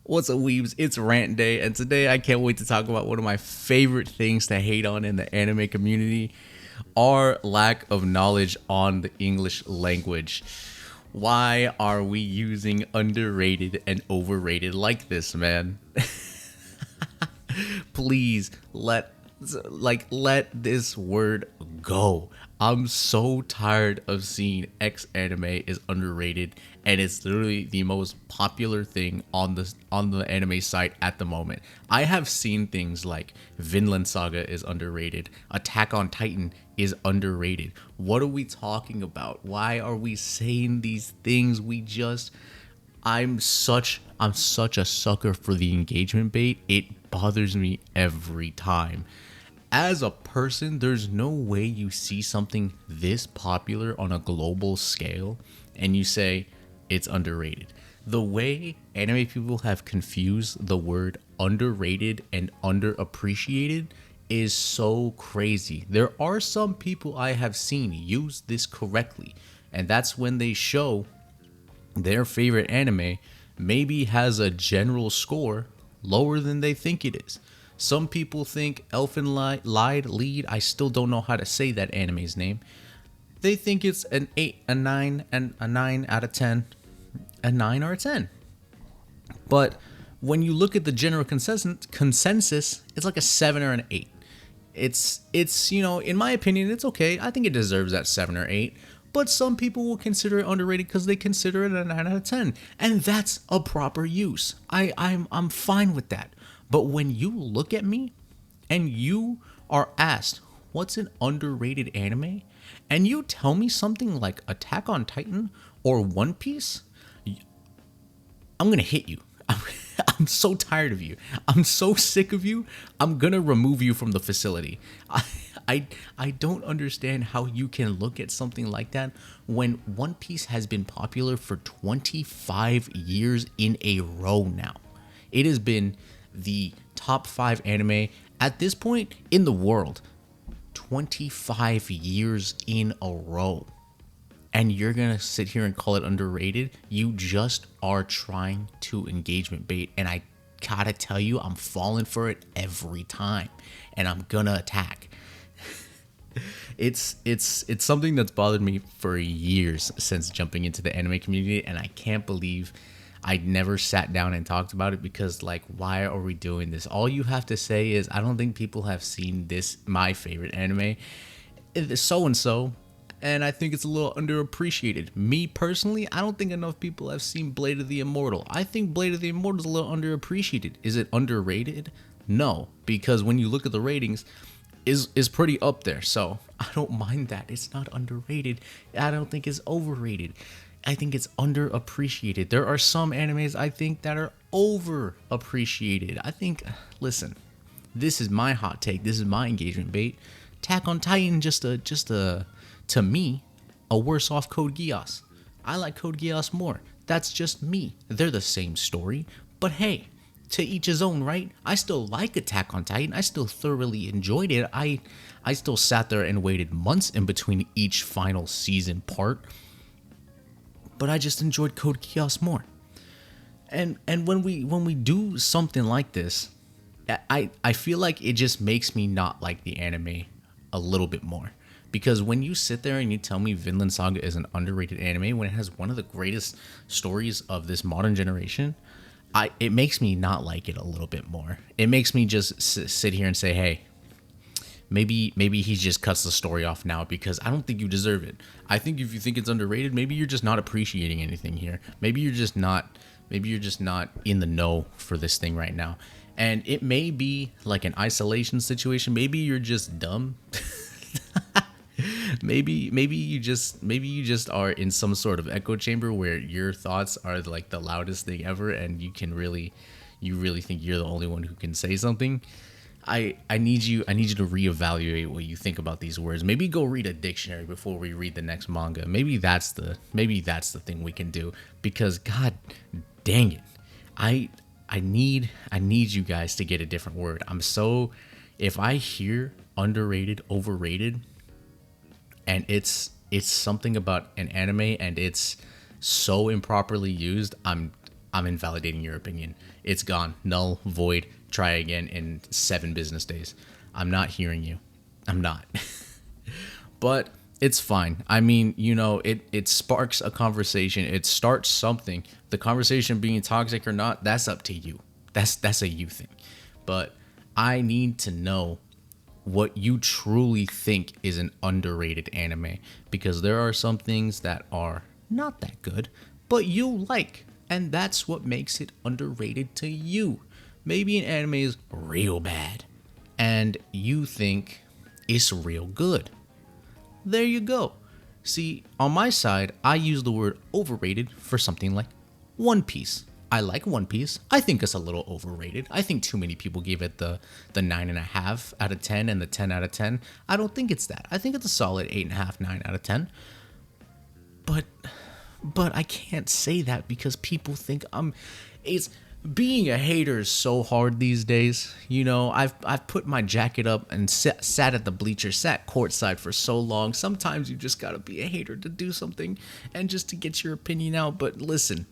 What's up, weebs? It's rant day, and today I can't wait to talk about one of my favorite things to hate on in the anime community: our lack of knowledge on the English language. Why are we using underrated and overrated like this, man? Please let this word go. I'm so tired of seeing X anime is underrated, and it's literally the most popular thing on the anime site at the moment. I have seen things like Vinland Saga is underrated, Attack on Titan is underrated. What are we talking about? Why are we saying these things? I'm such a sucker for the engagement bait. It bothers me every time. As a person, there's no way you see something this popular on a global scale and you say it's underrated. The way anime people have confused the word underrated and underappreciated is so crazy. There are some people I have seen use this correctly, and that's when they show their favorite anime maybe has a general score lower than they think it is. Some people think Elfen Lied Lead, I still don't know how to say that anime's name. They think it's an 8, a 9, and a 9 out of 10, a 9 or a 10. But when you look at the general consensus, it's like a 7 or an 8. It's in my opinion, it's okay. I think it deserves that 7 or 8. But some people will consider it underrated because they consider it a 9 out of 10. And that's a proper use. I'm fine with that. But when you look at me and you are asked, what's an underrated anime? And you tell me something like Attack on Titan or One Piece, I'm going to hit you. I'm so tired of you. I'm so sick of you. I'm going to remove you from the facility. I don't understand how you can look at something like that when One Piece has been popular for 25 years in a row now. It has been the top 5 anime at this point in the world 25 years in a row. And you're gonna sit here and call it underrated? You just are trying to engagement bait, and I gotta tell you, I'm falling for it every time, and I'm gonna attack. It's something that's bothered me for years since jumping into the anime community, and I can't believe I never sat down and talked about it, because like, why are we doing this? All you have to say is, I don't think people have seen this, my favorite anime, so and so, and I think it's a little underappreciated. Me personally, I don't think enough people have seen Blade of the Immortal. I think Blade of the Immortal is a little underappreciated. Is it underrated? No, because when you look at the ratings, is pretty up there. So I don't mind that. It's not underrated. I don't think it's overrated. I think it's underappreciated. There are some animes I think that are overappreciated. I think, listen, this is my hot take. This is my engagement bait. Attack on Titan, just a to me, a worse off Code Geass. I like Code Geass more. That's just me. They're the same story, but hey, to each his own, right? I still like Attack on Titan. I still thoroughly enjoyed it. I still sat there and waited months in between each final season part. But I just enjoyed Code Geass more. And when we do something like this, I feel like it just makes me not like the anime a little bit more. Because when you sit there and you tell me Vinland Saga is an underrated anime when it has one of the greatest stories of this modern generation, it makes me not like it a little bit more. It makes me just sit here and say, hey, maybe he just cuts the story off now, because I don't think you deserve it. I think if you think it's underrated, maybe you're just not appreciating anything here. Maybe you're just not in the know for this thing right now. And it may be like an isolation situation. Maybe you're just dumb. Maybe you just are in some sort of echo chamber where your thoughts are like the loudest thing ever, and you really think you're the only one who can say something. I need you to reevaluate what you think about these words. Maybe go read a dictionary before we read the next manga. Maybe that's the thing we can do, because god dang it, I need you guys to get a different word. If I hear underrated, overrated, and it's something about an anime and it's so improperly used, I'm invalidating your opinion. It's gone. Null, void, try again in 7 business days. I'm not hearing you. I'm not. But it's fine. I mean, it sparks a conversation. It starts something. The conversation being toxic or not, that's up to you. That's a you thing. But I need to know what you truly think is an underrated anime, because there are some things that are not that good, but you like, and that's what makes it underrated to you. Maybe an anime is real bad and you think it's real good. There you go. See, on my side, I use the word overrated for something like One Piece. I like One Piece. I think it's a little overrated. I think too many people gave it the 9.5 out of 10 and the 10 out of 10. I don't think it's that. I think it's a solid 8.5, 9 out of 10. But I can't say that because people think it's being a hater is so hard these days. I've put my jacket up and sat at the bleacher, sat courtside for so long. Sometimes you just gotta be a hater to do something and just to get your opinion out. But listen,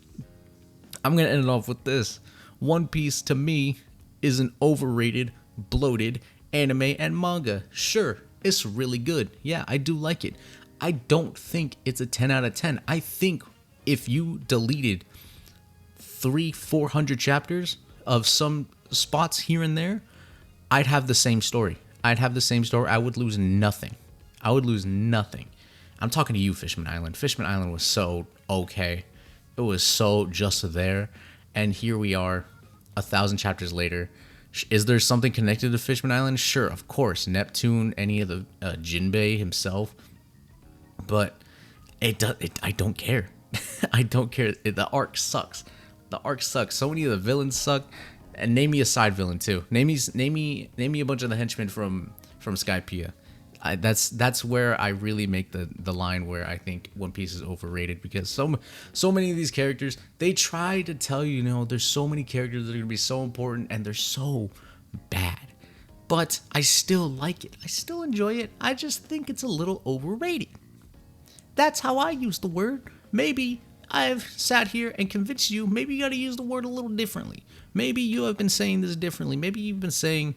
I'm gonna end it off with this. One Piece to me is an overrated, bloated anime and manga. Sure, it's really good. Yeah, I do like it. I don't think it's a 10 out of 10. I think if you deleted 300-400 chapters of some spots here and there, I'd have the same story. I would lose nothing. I'm talking to you, Fishman Island. Fishman Island was so okay. It was so just there. And here we are, 1,000 chapters later. Is there something connected to Fishman Island? Sure, of course. Neptune, any of the Jinbei himself. But I don't care. I don't care. The arc sucks. So many of the villains suck. And name me a side villain too. Name me a bunch of the henchmen from Skypiea. That's where I really make the line where I think One Piece is overrated, because so many of these characters, they try to tell you, there's so many characters that are gonna be so important and they're so bad. But I still like it. I still enjoy it. I just think it's a little overrated. That's how I use the word. Maybe I've sat here and convinced you, maybe you got to use the word a little differently. Maybe you have been saying this differently. Maybe you've been saying,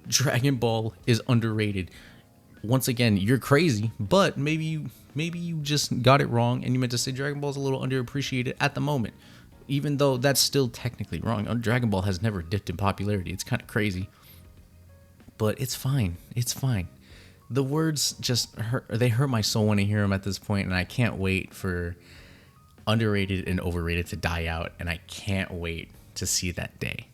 Dragon Ball is underrated. Once again, you're crazy, but maybe you just got it wrong and you meant to say Dragon Ball is a little underappreciated at the moment. Even though that's still technically wrong. Dragon Ball has never dipped in popularity. It's kind of crazy. But it's fine. The words just hurt my soul when I hear them at this point, and I can't wait for underrated and overrated to die out, and I can't wait to see that day.